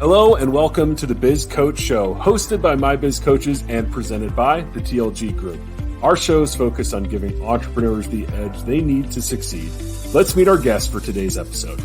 Hello and welcome to the Biz Coach Show, hosted by my Biz Coaches and presented by the TLG Group. Our shows focus on giving entrepreneurs the edge they need to succeed. Let's meet our guest for today's episode.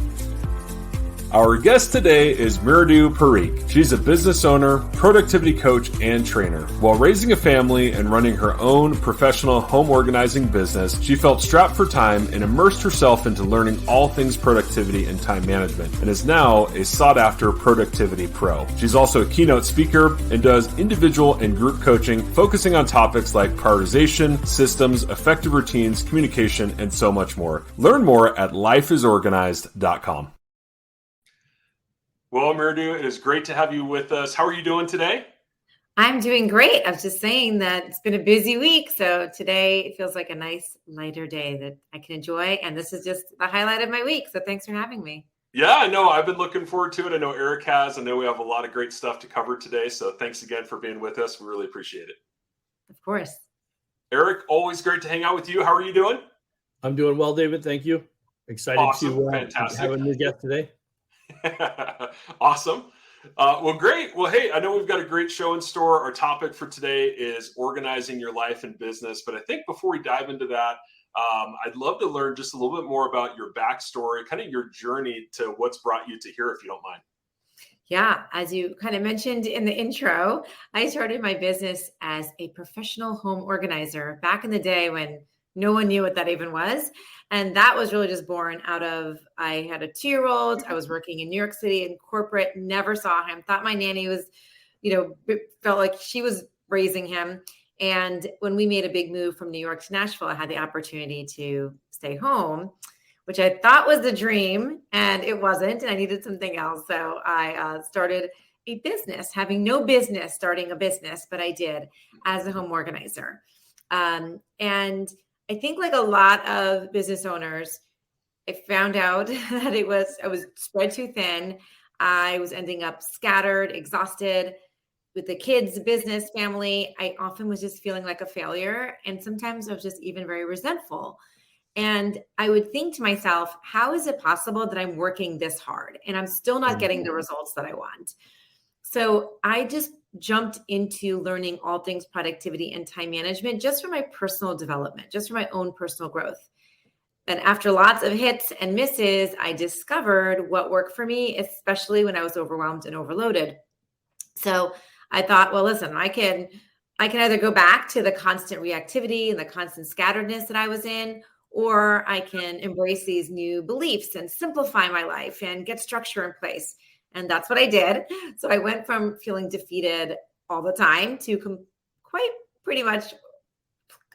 Our guest today is Mridu Parikh. She's a business owner, productivity coach, and trainer. While raising a family and running her own professional home organizing business, she felt strapped for time and immersed herself into learning all things productivity and time management, and is now a sought-after productivity pro. She's also a keynote speaker and does individual and group coaching, focusing on topics like prioritization, systems, effective routines, communication, and so much more. Learn more at lifeisorganized.com. Well, Mridu, it is great to have you with us. How are you doing today? I'm doing great. I was just saying that it's been a busy week. So today it feels like a nice lighter day that I can enjoy. And this is just the highlight of my week. So thanks for having me. Yeah, I know. I've been looking forward to it. I know Eric has. I know we have a lot of great stuff to cover today. So thanks again for being with us. We really appreciate it. Of course. Eric, always great to hang out with you. How are you doing? I'm doing well, David. Thank you. Excited to have a new guest today. Awesome. Well, great. Well, hey, I know we've got a great show in store. Our topic for today is organizing your life and business. But I think before we dive into that, I'd love to learn just a little bit more about your backstory, kind of your journey to what's brought you to here, if you don't mind. Yeah, as you kind of mentioned in the intro, I started my business as a professional home organizer back in the day when no one knew what that even was. And that was really just born out of, I had a 2-year-old. I was working in New York City in corporate, never saw him, thought my nanny was, felt like she was raising him. And when we made a big move from New York to Nashville, I had the opportunity to stay home, which I thought was the dream, and it wasn't. And I needed something else. So I started a business, having no business starting a business, but I did as a home organizer. And I think like a lot of business owners, I found out that I was spread too thin. I was ending up scattered, exhausted with the kids, business, family. I often was just feeling like a failure. And sometimes I was just even very resentful. And I would think to myself, how is it possible that I'm working this hard and I'm still not getting the results that I want? So I just jumped into learning all things productivity and time management just for my personal development, just for my own personal growth. And after lots of hits and misses, I discovered what worked for me, especially when I was overwhelmed and overloaded. So I thought, well, listen, I can either go back to the constant reactivity and the constant scatteredness that I was in, or I can embrace these new beliefs and simplify my life and get structure in place. And that's what I did. So I went from feeling defeated all the time to quite pretty much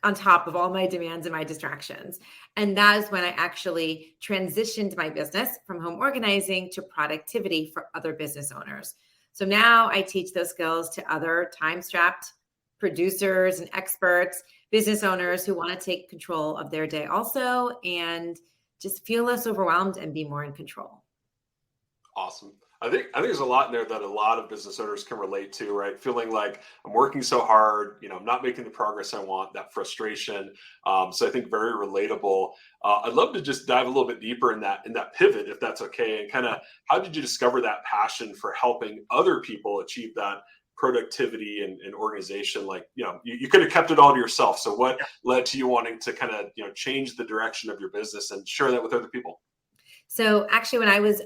on top of all my demands and my distractions. And that is when I actually transitioned my business from home organizing to productivity for other business owners. So now I teach those skills to other time-strapped producers and experts, business owners who want to take control of their day also and just feel less overwhelmed and be more in control. Awesome. I think there's a lot in there that a lot of business owners can relate to, right? Feeling like I'm working so hard, I'm not making the progress I want, that frustration. So I think very relatable. I'd love to just dive a little bit deeper in that pivot, if that's okay. And kind of how did you discover that passion for helping other people achieve that productivity and organization? Like, you could have kept it all to yourself. So what led to you wanting to kind of, change the direction of your business and share that with other people? So actually, when I was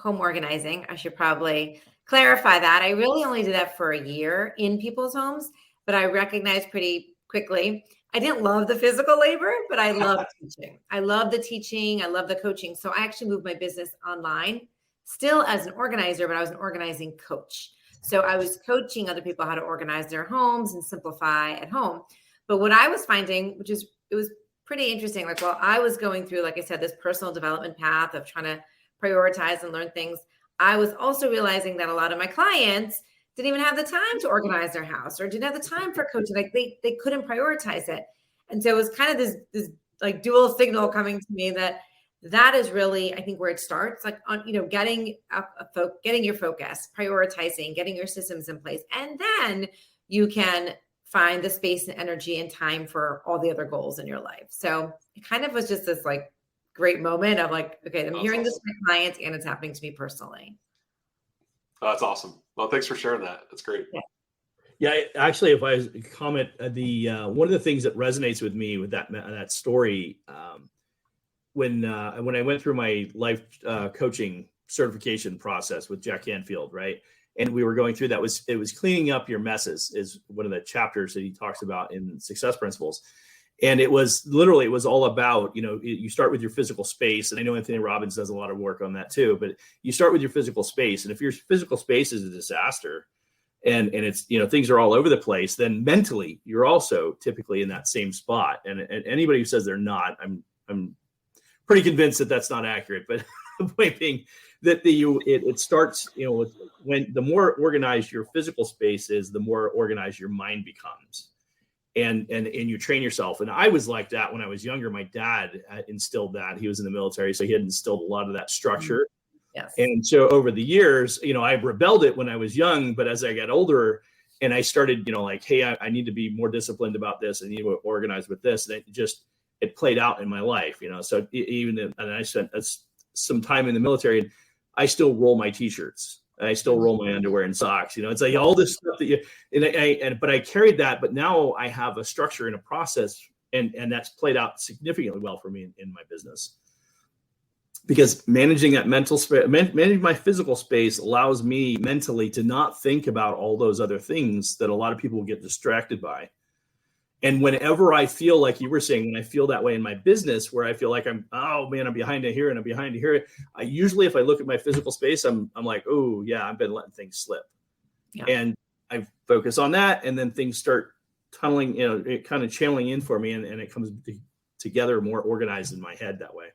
home organizing, I should probably clarify that. I really only did that for a year in people's homes, but I recognized pretty quickly, I didn't love the physical labor, but I loved teaching. I love the teaching. I love the coaching. So I actually moved my business online, still as an organizer, but I was an organizing coach. So I was coaching other people how to organize their homes and simplify at home. But what I was finding, it was pretty interesting. Like, while I was going through, like I said, this personal development path of trying to prioritize and learn things, I was also realizing that a lot of my clients didn't even have the time to organize their house or didn't have the time for coaching. Like they couldn't prioritize it. And so it was kind of this like dual signal coming to me that is really, I think, where it starts, like on, getting your focus, prioritizing, getting your systems in place. And then you can find the space and energy and time for all the other goals in your life. So it kind of was just this like great moment of like, okay, I'm hearing this from my clients and it's happening to me personally. Oh, that's awesome. Well, thanks for sharing that. That's great. Yeah, actually, if I comment, one of the things that resonates with me with that story, when I went through my life coaching certification process with Jack Canfield, right, and we were going through that, it was cleaning up your messes is one of the chapters that he talks about in Success Principles, and it was all about, you start with your physical space, and I know Anthony Robbins does a lot of work on that too, but you start with your physical space, and if your physical space is a disaster, and it's, things are all over the place, then mentally you're also typically in that same spot. And anybody who says they're not, I'm pretty convinced that that's not accurate. But the point being that it starts, when the more organized your physical space is, the more organized your mind becomes, and you train yourself. And I was like that when I was younger. My dad instilled that. He was in the military, so he had instilled a lot of that structure. Yes. And so over the years, I rebelled it when I was young, but as I got older and I started, hey, I need to be more disciplined about this. I need to organize with this. And it played out in my life, so and I spent some time in the military, and I still roll my t-shirts. I still roll my underwear and socks. It's like all this stuff that but I carried that, but now I have a structure and a process, and that's played out significantly well for me in my business. Because managing that mental space, managing my physical space allows me mentally to not think about all those other things that a lot of people get distracted by. And whenever I feel like you were saying, when I feel that way in my business, where I feel like I'm behind here and I'm behind here, I usually, if I look at my physical space, I'm like, oh yeah, I've been letting things slip. Yeah. And I focus on that, and then things start tunneling, it kind of channeling in for me, and it comes together more organized in my head that way.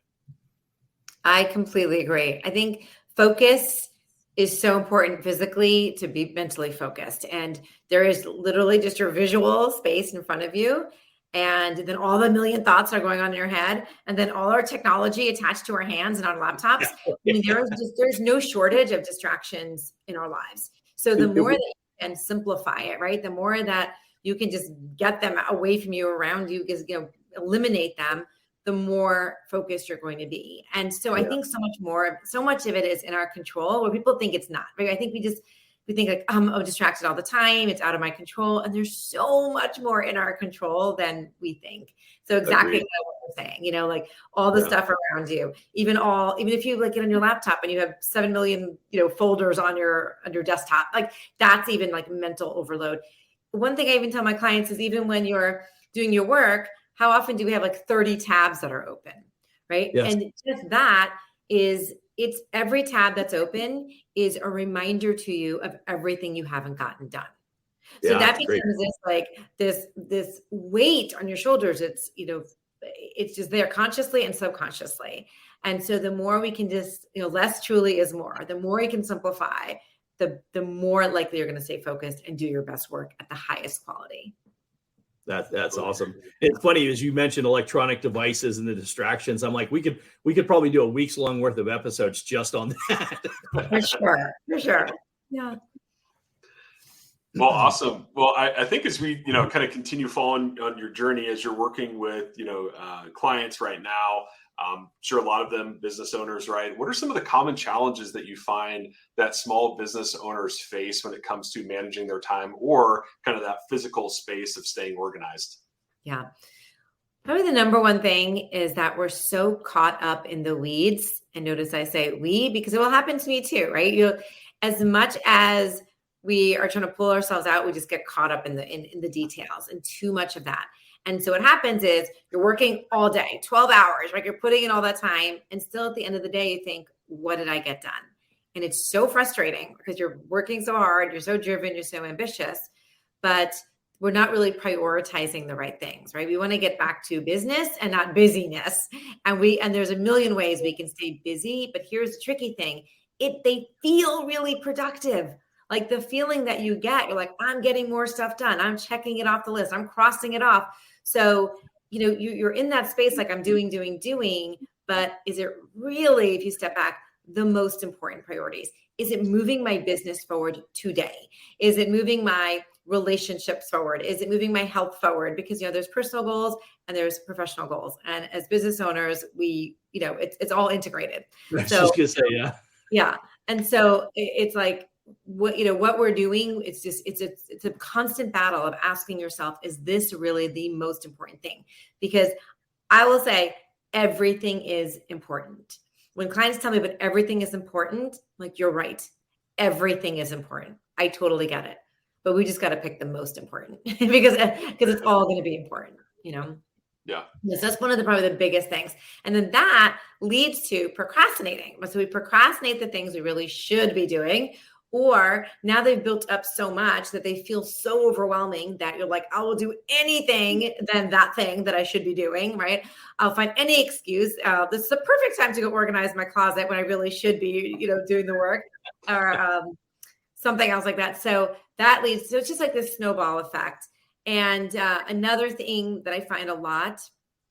I completely agree. I think focus is so important physically to be mentally focused. And there is literally just your visual space in front of you. And then all the million thoughts are going on in your head. And then all our technology attached to our hands and our laptops. I mean, there's no shortage of distractions in our lives. So the more that you can simplify it, right? The more that you can just get them away from you, around you, because, eliminate them, the more focused you're going to be. And so I think so much of it is in our control, where people think it's not, right? I think we think like, I'm distracted all the time, it's out of my control. And there's so much more in our control than we think. So exactly what you're saying, like all the stuff around you, even if you like get on your laptop and you have 7 million, folders on your desktop, like that's even like mental overload. One thing I even tell my clients is, even when you're doing your work, how often do we have like 30 tabs that are open, right? Yes. And just that it's every tab that's open is a reminder to you of everything you haven't gotten done. So that becomes this weight on your shoulders. It's, it's just there consciously and subconsciously. And so the more we can just, less truly is more. The more you can simplify, the more likely you're going to stay focused and do your best work at the highest quality. That's awesome. It's funny, as you mentioned electronic devices and the distractions. I'm like, we could probably do a week's long worth of episodes just on that. For sure. Yeah. Well, awesome. Well, I think as we, kind of continue following on your journey, as you're working with, clients right now, sure, a lot of them business owners, right? What are some of the common challenges that you find that small business owners face when it comes to managing their time, or kind of that physical space of staying organized? Yeah. Probably the number one thing is that we're so caught up in the weeds. And notice I say we, because it will happen to me too, right? As much as we are trying to pull ourselves out, we just get caught up in the details, and too much of that. And so what happens is you're working all day, 12 hours, right? You're putting in all that time. And still at the end of the day, you think, what did I get done? And it's so frustrating because you're working so hard, you're so driven, you're so ambitious, but we're not really prioritizing the right things, right? We want to get back to business and not busyness. And there's a million ways we can stay busy, but here's the tricky thing. They feel really productive. Like the feeling that you get, you're like, I'm getting more stuff done. I'm checking it off the list. I'm crossing it off. So, you're in that space, like I'm doing, but is it really, if you step back, the most important priorities? Is it moving my business forward today? Is it moving my relationships forward? Is it moving my health forward? Because, there's personal goals and there's professional goals. And as business owners, we, it's all integrated. I was just going to say, yeah. Yeah. And so it's like, what we're doing, it's a constant battle of asking yourself, is this really the most important thing? Because I will say everything is important. When clients tell me, but everything is important, like, you're right. Everything is important. I totally get it. But we just got to pick the most important because it's all going to be important, Yeah. Yes, that's one of probably the biggest things. And then that leads to procrastinating. So we procrastinate the things we really should be doing, or now they've built up so much that they feel so overwhelming that you're like, I will do anything than that thing that I should be doing, right? I'll find any excuse. This is the perfect time to go organize my closet when I really should be, doing the work, or something else like that. So that leads to, it's just like this snowball effect. And another thing that I find a lot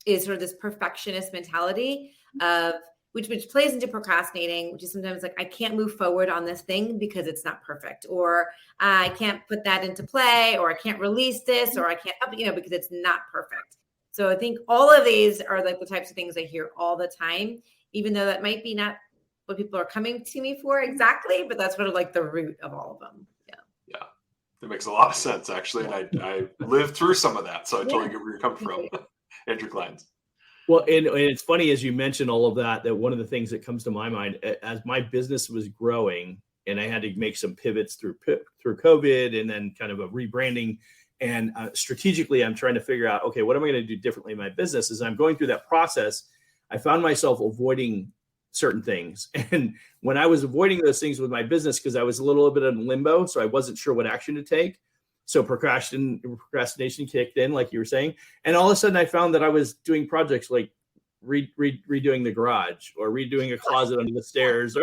is sort of this perfectionist mentality of which plays into procrastinating, which is sometimes like, I can't move forward on this thing because it's not perfect, or I can't put that into play, or I can't release this, or I can't, because it's not perfect. So I think all of these are like the types of things I hear all the time, even though that might be not what people are coming to me for exactly, but that's sort of like the root of all of them. Yeah. That makes a lot of sense, actually. And I lived through some of that. So I totally get where you're coming from and your clients. Well, and it's funny, as you mentioned all of that one of the things that comes to my mind as my business was growing and I had to make some pivots through COVID and then kind of a rebranding. And strategically, I'm trying to figure out, okay, what am I going to do differently in my business? As I'm going through that process, I found myself avoiding certain things. And when I was avoiding those things with my business, because I was a little bit in limbo, so I wasn't sure what action to take. So procrastination kicked in, like you were saying. And all of a sudden I found that I was doing projects like redoing the garage or redoing a closet under the stairs.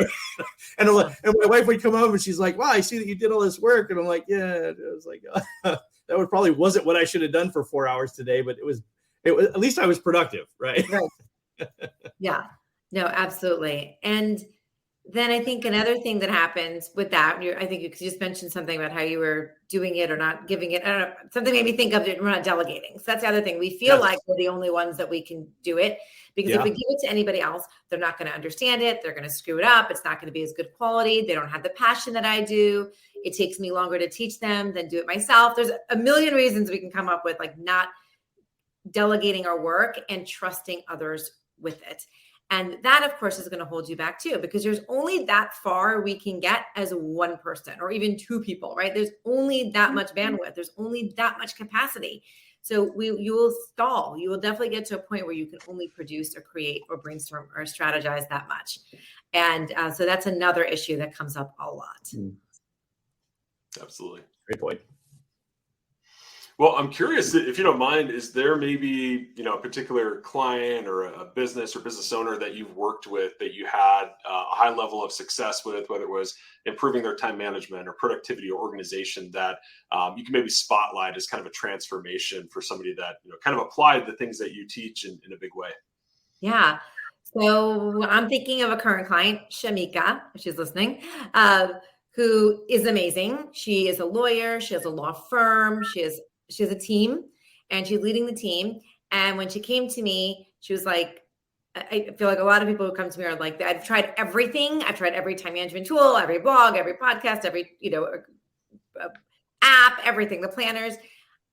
And my wife would come home and she's like, wow, I see that you did all this work. And I'm like, yeah. I was like, that probably wasn't what I should have done for 4 hours today, but it was at least I was productive, right? Right. Yeah. No, absolutely. And then I think another thing that happens with that, I think you just mentioned something about how you were doing it or not giving it. I don't know. Something made me think of it. We're not delegating. So that's the other thing. We feel like we're the only ones that we can do it, because if we give it to anybody else, they're not going to understand it. They're going to screw it up. It's not going to be as good quality. They don't have the passion that I do. It takes me longer to teach them than do it myself. There's a million reasons we can come up with, like not delegating our work and trusting others with it. And that, of course, is going to hold you back too, because there's only that far we can get as one person or even two people, right? There's only that much bandwidth. There's only that much capacity. So you will stall. You will definitely get to a point where you can only produce or create or brainstorm or strategize that much. And so that's another issue that comes up a lot. Absolutely. Great point. Well, I'm curious, if you don't mind, is there maybe, a particular client or a business or business owner that you've worked with that you had a high level of success with, whether it was improving their time management or productivity or organization, that you can maybe spotlight as kind of a transformation for somebody that, kind of applied the things that you teach in a big way? Yeah. So I'm thinking of a current client, Shamika, if she's listening, who is amazing. She is a lawyer. She has a law firm. She has a team, and she's leading the team. And when she came to me, she was like, I feel like a lot of people who come to me are like, I've tried everything. I've tried every time management tool, every blog, every podcast, every, app, everything, the planners.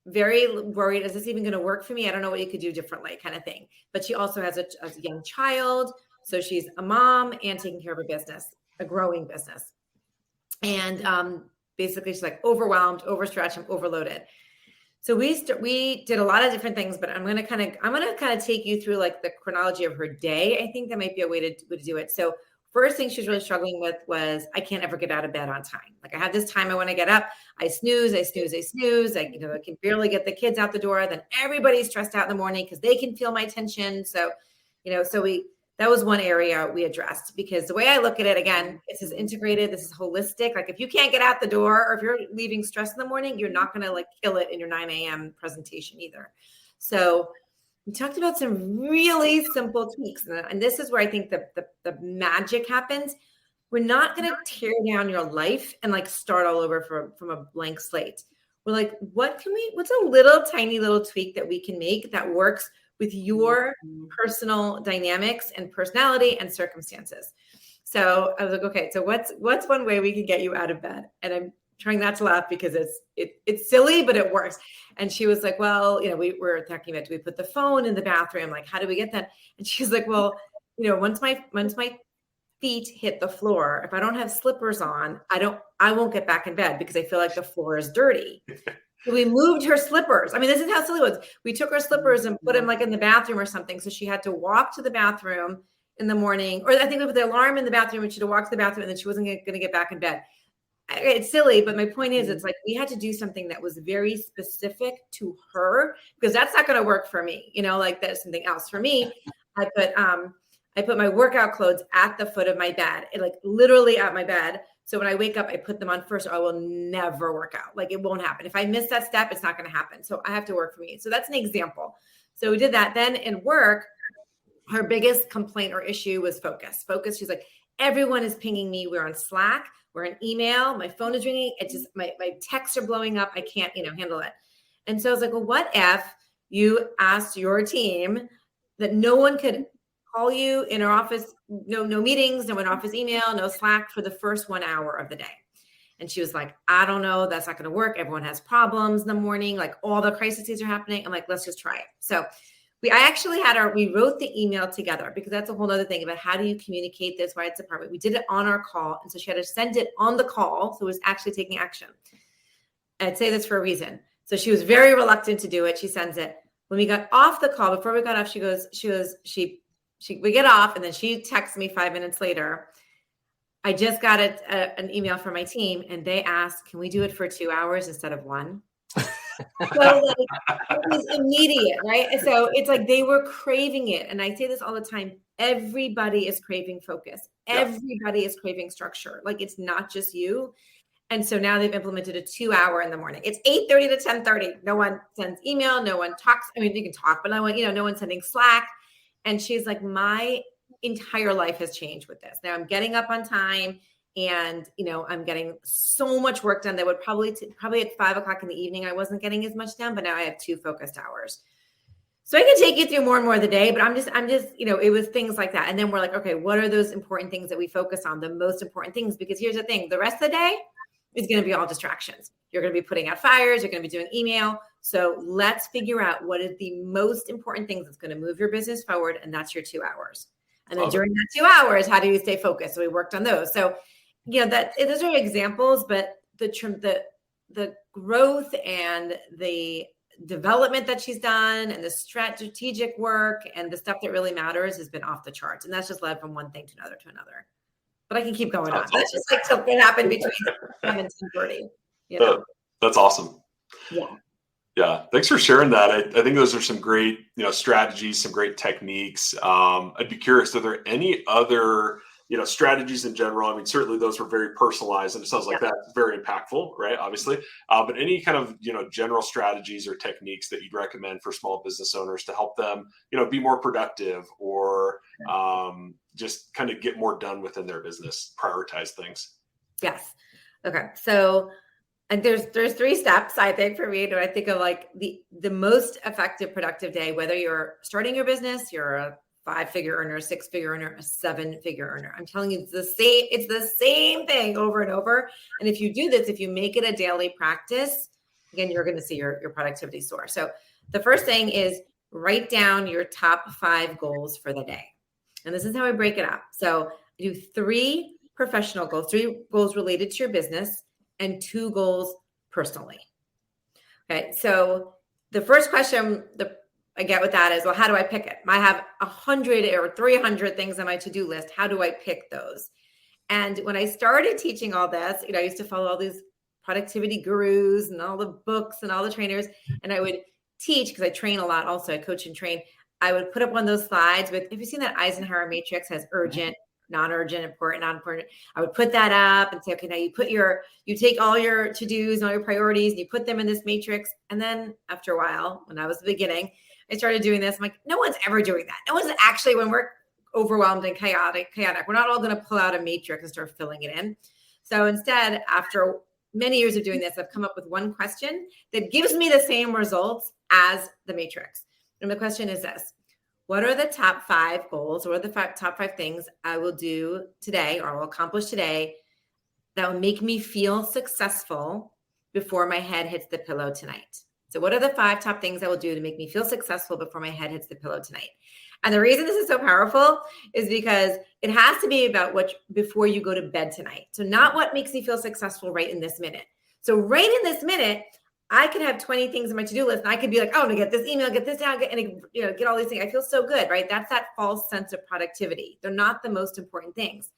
Very worried. Is this even going to work for me? I don't know what you could do differently, kind of thing. But she also has a young child. So she's a mom and taking care of a business, a growing business. And basically she's like overwhelmed, overstretched, and overloaded. So we did a lot of different things, but I'm going to kind of take you through like the chronology of her day. I think that might be a way to do it. So first thing she was really struggling with was, I can't ever get out of bed on time. Like I have this time I want to get up. I snooze. I can barely get the kids out the door. Then everybody's stressed out in the morning because they can feel my tension. So, that was one area we addressed, because the way I look at it, again, this is integrated. This is holistic. Like if you can't get out the door, or if you're leaving stress in the morning, you're not going to like kill it in your 9 a.m. presentation either. So we talked about some really simple tweaks. And this is where I think the magic happens. We're not going to tear down your life and like start all over from a blank slate. We're like, what's a little tiny little tweak that we can make that works with your personal dynamics and personality and circumstances. So I was like, okay, so what's one way we can get you out of bed? And I'm trying not to laugh because it's silly, but it works. And she was like, well, we were talking about, do we put the phone in the bathroom? Like, how do we get that? And she's like, well, once my feet hit the floor, if I don't have slippers on, I won't get back in bed because I feel like the floor is dirty. So we moved her slippers. I mean, this is how silly it was. We took her slippers and put them like in the bathroom or something. So she had to walk to the bathroom in the morning, or I think we put the alarm in the bathroom and she had to walk to the bathroom and then she wasn't going to get back in bed. It's silly, but my point is, it's like we had to do something that was very specific to her because that's not going to work for me. Like that's something else for me. I put my workout clothes at the foot of my bed, like literally at my bed. So when I wake up, I put them on first, or I will never work out. Like it won't happen. If I miss that step, it's not going to happen. So I have to work for me. So that's an example. So we did that. Then in work, her biggest complaint or issue was focus. She's like, everyone is pinging me. We're on Slack. We're in email. My phone is ringing. It's just my texts are blowing up. I can't, handle it. And so I was like, well, what if you asked your team that no one could call you in our office, no meetings, no in-office email, no Slack for the first 1 hour of the day. And she was like, I don't know, that's not going to work. Everyone has problems in the morning, like all the crises are happening. I'm like, let's just try it. So we wrote the email together because that's a whole other thing about how do you communicate this, why it's a department. We did it on our call. And so she had to send it on the call. So it was actually taking action. I'd say this for a reason. So she was very reluctant to do it. She sends it. When we got off the call, before we got off, we get off and then she texts me 5 minutes later. I just got an email from my team and they asked, can we do it for 2 hours instead of 1? So it was immediate, right? So it's like they were craving it. And I say this all the time. Everybody is craving focus. Everybody is craving structure. Like it's not just you. And so now they've implemented a 2 hour in the morning. It's 8:30 to 10:30. No one sends email. No one talks. I mean, you can talk, but no one's sending Slack. And she's like, my entire life has changed with this. Now I'm getting up on time and, I'm getting so much work done that would probably at 5 o'clock in the evening, I wasn't getting as much done, but now I have 2 focused hours. So I can take you through more and more of the day, but I'm just, it was things like that. And then we're like, okay, what are those important things that we focus on? The most important things, because here's the thing, the rest of the day is going to be all distractions. You're going to be putting out fires. You're going to be doing email. So let's figure out what is the most important things that's going to move your business forward. And that's your 2 hours. And then during that 2 hours, how do you stay focused? So we worked on those. So, those are examples, but the growth and the development that she's done and the strategic work and the stuff that really matters has been off the charts. And that's just led from one thing to another. But I can keep going on. That's just like something happened between 7 and 10:30. That's awesome. Yeah. Yeah. Thanks for sharing that. I think those are some great, strategies, some great techniques. I'd be curious, are there any other, strategies in general? I mean, certainly those were very personalized and it sounds like that's very impactful, right? Obviously. But any kind of, general strategies or techniques that you'd recommend for small business owners to help them, be more productive or just kind of get more done within their business, prioritize things? Yes. Okay. So and there's 3 steps, I think, for me, when I think of like the most effective productive day, whether you're starting your business, you're a 5-figure earner, a 6-figure earner, a 7-figure earner. I'm telling you, it's the same thing over and over. And if you do this, if you make it a daily practice, again, you're going to see your productivity soar. So the first thing is write down your top 5 goals for the day. And this is how I break it up. So I do 3 professional goals, 3 goals related to your business, and 2 goals personally. Okay. So the first question I get with that is, well, how do I pick it? I have 100 or 300 things on my to-do list. How do I pick those? And when I started teaching all this, I used to follow all these productivity gurus and all the books and all the trainers. And I would teach, because I train a lot also, I coach and train. I would put up one of those slides with, have you seen that Eisenhower matrix? Has urgent, non-urgent, important, not important. I would put that up and say, okay, now you take all your to-dos and all your priorities and you put them in this matrix. And then after a while, when I was beginning, I started doing this. I'm like, no one's ever doing that. No one's actually, when we're overwhelmed and chaotic, we're not all going to pull out a matrix and start filling it in. So instead, after many years of doing this, I've come up with one question that gives me the same results as the matrix. And the question is this: what are the top 5 goals or the top 5 things I will do today or will accomplish today that will make me feel successful before my head hits the pillow tonight? So what are the 5 top things I will do to make me feel successful before my head hits the pillow tonight? And the reason this is so powerful is because it has to be about what before you go to bed tonight. So not what makes me feel successful right in this minute. So right in this minute, I could have 20 things on my to-do list, and I could be like, oh, I'm gonna get this email, get this down, get all these things. I feel so good, right? That's that false sense of productivity. They're not the most important things.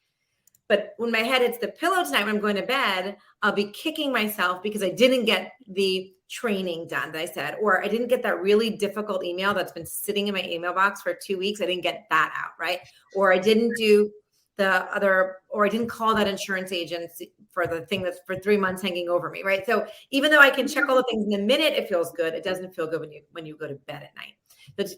But when my head hits the pillow tonight, when I'm going to bed, I'll be kicking myself because I didn't get the training done that I said, or I didn't get that really difficult email that's been sitting in my email box for 2 weeks. I didn't get that out, right? Or I didn't do or I didn't call that insurance agent for the thing that's for 3 months hanging over me, right? So even though I can check all the things in the minute, it feels good. It doesn't feel good when you go to bed at night.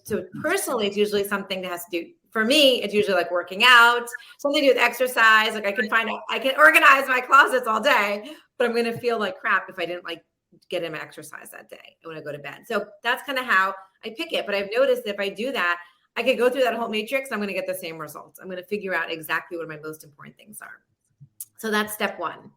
So personally, it's usually something that has to do, for me, it's usually like working out, something to do with exercise. Like I can organize my closets all day, but I'm going to feel like crap if I didn't like get in my exercise that day when I go to bed. So that's kind of how I pick it. But I've noticed that if I do that, I could go through that whole matrix. I'm going to get the same results. I'm going to figure out exactly what my most important things are. So that's step 1.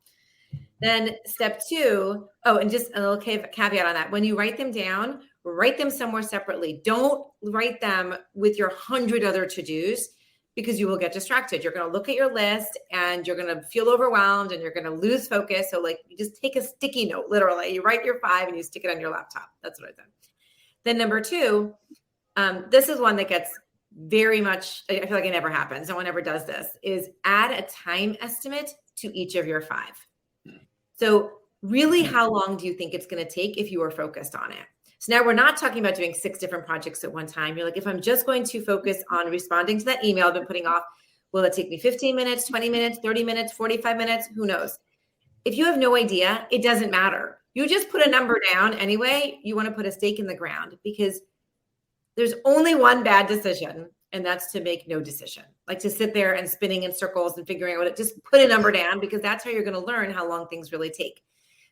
Then step 2, and just a little caveat on that. When you write them down, write them somewhere separately. Don't write them with your 100 other to-dos because you will get distracted. You're going to look at your list and you're going to feel overwhelmed and you're going to lose focus. So like you just take a sticky note, literally. You write your 5 and you stick it on your laptop. That's what I've done. Then number 2, this is one that gets very much, I feel like it never happens. No one ever does this, is add a time estimate to each of your 5. So really, how long do you think it's going to take if you are focused on it? So now we're not talking about doing 6 different projects at one time. You're like, if I'm just going to focus on responding to that email I've been putting off, will it take me 15 minutes, 20 minutes, 30 minutes, 45 minutes? Who knows? If you have no idea, it doesn't matter. You just put a number down anyway. You want to put a stake in the ground because there's only one bad decision, and that's to make no decision. Like to sit there and spinning in circles and figuring out just put a number down because that's how you're going to learn how long things really take.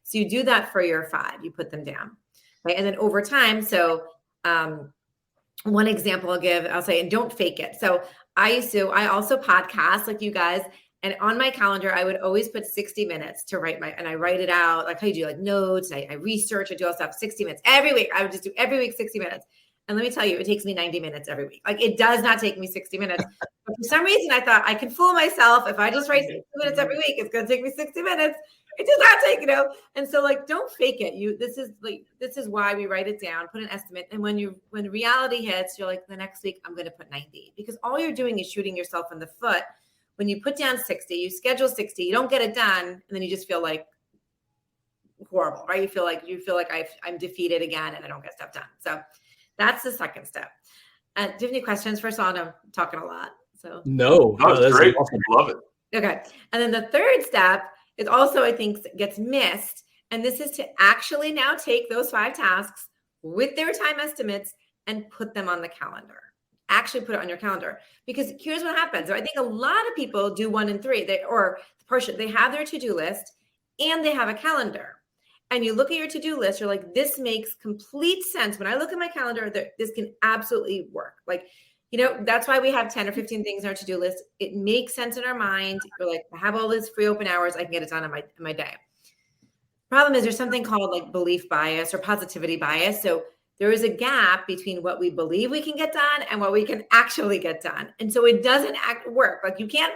So you do that for your 5, you put them down. Right? And then over time, so one example I'll say, and don't fake it. So I also podcast like you guys, and on my calendar, I would always put 60 minutes to write and I write it out. Like how you do like notes, I research, I do all stuff, 60 minutes every week. I would just do every week, 60 minutes. And let me tell you, it takes me 90 minutes every week. Like it does not take me 60 minutes. But for some reason, I thought I can fool myself. If I just write 60 minutes every week, it's going to take me 60 minutes. It does not take, And so like, don't fake it. This is why we write it down, put an estimate. And when reality hits, you're like, the next week I'm going to put 90 because all you're doing is shooting yourself in the foot. When you put down 60, you schedule 60, you don't get it done. And then you just feel like horrible, right? You feel like I'm defeated again and I don't get stuff done. So that's the second step. Do you have any questions? First of all, I'm talking a lot. So no, that's great. Awesome. Love it. Okay. And then the third step is also, I think, gets missed. And this is to actually now take those 5 tasks with their time estimates and put them on the calendar. Actually put it on your calendar. Because here's what happens. I think a lot of people do 1 and 3. They have their to-do list and they have a calendar. And you look at your to-do list, you're like, this makes complete sense. When I look at my calendar, this can absolutely work. Like, that's why we have 10 or 15 things on our to-do list. It makes sense in our mind. We're like, I have all these free open hours. I can get it done in my day. Problem is there's something called like belief bias or positivity bias. So there is a gap between what we believe we can get done and what we can actually get done. And so it doesn't work. Like you can't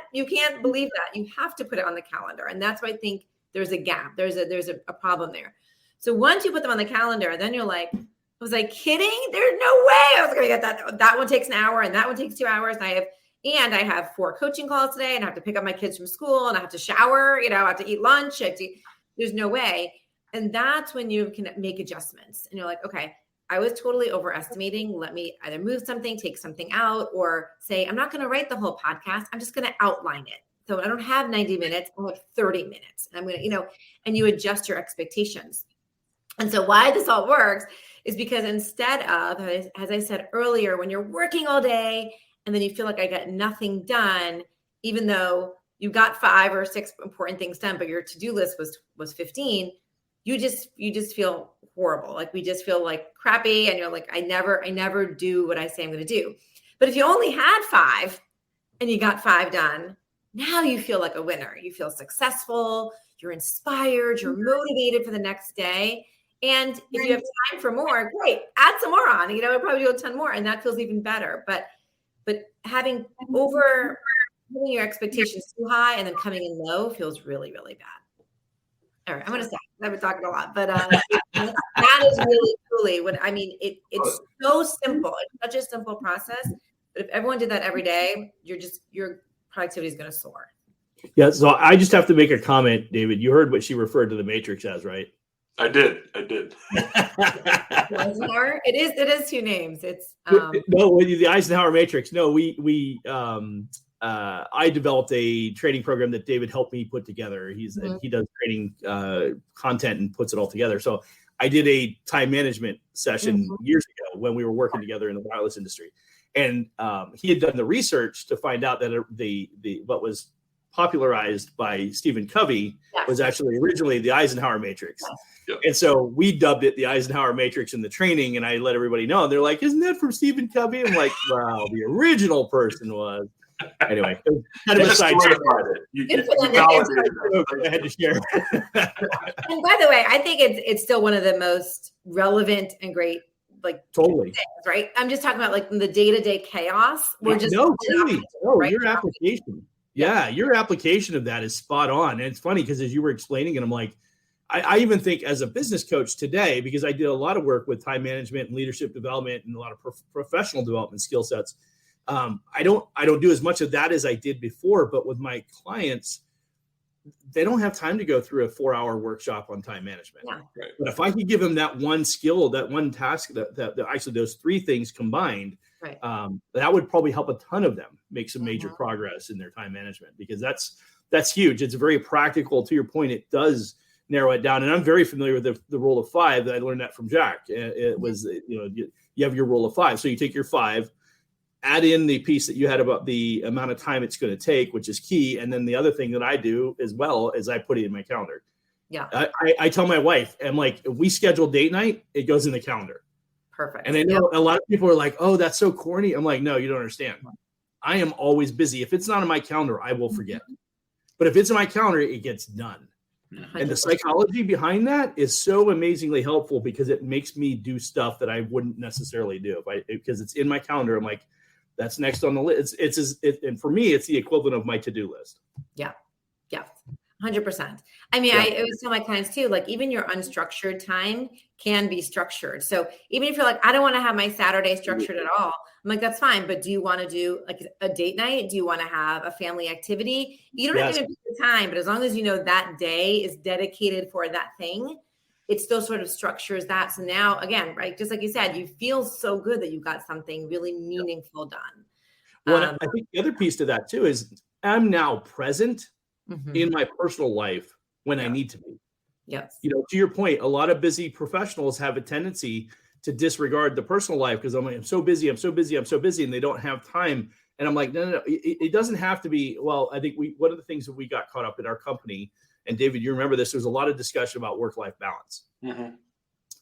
believe that. You have to put it on the calendar. And that's why I think there's a gap. There's a problem there. So once you put them on the calendar, then you're like, was I kidding? There's no way I was going to get that. That one takes an hour and that one takes 2 hours. And I have 4 coaching calls today and I have to pick up my kids from school and I have to shower, I have to eat lunch. There's no way. And that's when you can make adjustments. And you're like, okay, I was totally overestimating. Let me either move something, take something out, or say, I'm not going to write the whole podcast. I'm just going to outline it. So I don't have 90 minutes, I'll have 30 minutes. And I'm going to, and you adjust your expectations. And so why this all works is because instead of, as I said earlier, when you're working all day and then you feel like I got nothing done, even though you got 5 or 6 important things done, but your to-do list was 15, you just feel horrible. Like we just feel like crappy. And you're like, I never do what I say I'm going to do. But if you only had 5 and you got 5 done, now you feel like a winner. You feel successful, you're inspired, you're motivated for the next day. And if you have time for more, great, add some more on. We'll probably do a ton more, and that feels even better. But having your expectations too high and then coming in low feels really, really bad. All right, I'm going to stop. I've been talking a lot, but that is really, truly what I mean. It's so simple. It's such a simple process. But if everyone did that every day, your productivity is going to soar. Yeah. So I just have to make a comment, David. You heard what she referred to the matrix as, right? I did. Eisenhower? It is 2 names. It's no, the Eisenhower matrix. No, I developed a training program that David helped me put together. He does training content and puts it all together. So I did a time management session years ago when we were working together in the wireless industry, and he had done the research to find out that what was popularized by Stephen Covey was actually originally the Eisenhower matrix. Yep. And so we dubbed it the Eisenhower matrix in the training, and I let everybody know. And they're like, "Isn't that from Stephen Covey?" I'm like, "Wow, the original person was." Anyway, kind of a side track. I had to share. And by the way, I think it's still one of the most relevant and great, totally things, right? I'm just talking about the day-to-day chaos. We're just right? Your application. Yeah, your application of that is spot on. And it's funny because as you were explaining it, I'm like, I even think as a business coach today, because I did a lot of work with time management and leadership development and a lot of professional development skill sets. I don't do as much of that as I did before, but with my clients, they don't have time to go through a 4-hour workshop on time management. Yeah. Right. But if I could give them that one skill, that one task, that actually those 3 things combined, right. That would probably help a ton of them make some major progress in their time management, because that's huge. It's very practical. To your point, it does narrow it down. And I'm very familiar with the rule of 5. I learned that from Jack. It was, you have your rule of 5. So you take your 5, add in the piece that you had about the amount of time it's going to take, which is key. And then the other thing that I do as well is I put it in my calendar. Yeah. I tell my wife, I'm like, if we schedule date night, it goes in the calendar. Perfect. And I know a lot of people are like, "Oh, that's so corny." I'm like, "No, you don't understand. I am always busy. If it's not in my calendar, I will forget. But if it's in my calendar, it gets done." 100%. And the psychology behind that is so amazingly helpful, because it makes me do stuff that I wouldn't necessarily do because it's in my calendar. I'm like, that's next on the list. And for me, it's the equivalent of my to-do list. Yeah. 100%. I mean, I always tell my clients too, even your unstructured time can be structured. So even if you're like, I don't want to have my Saturday structured at all, I'm like, that's fine. But do you want to do a date night? Do you want to have a family activity? You don't have to pick the time, but as long as you know that day is dedicated for that thing, it still sort of structures that. So now, again, right, just like you said, you feel so good that you got something really meaningful done. Well, I think the other piece to that too is I'm now present in my personal life when I need to be. Yes. To your point, a lot of busy professionals have a tendency to disregard the personal life because I'm so busy, and they don't have time. And I'm like, no. It doesn't have to be. Well, I think one of the things that we got caught up in our company, and David, you remember this, there was a lot of discussion about work-life balance. Mm-hmm.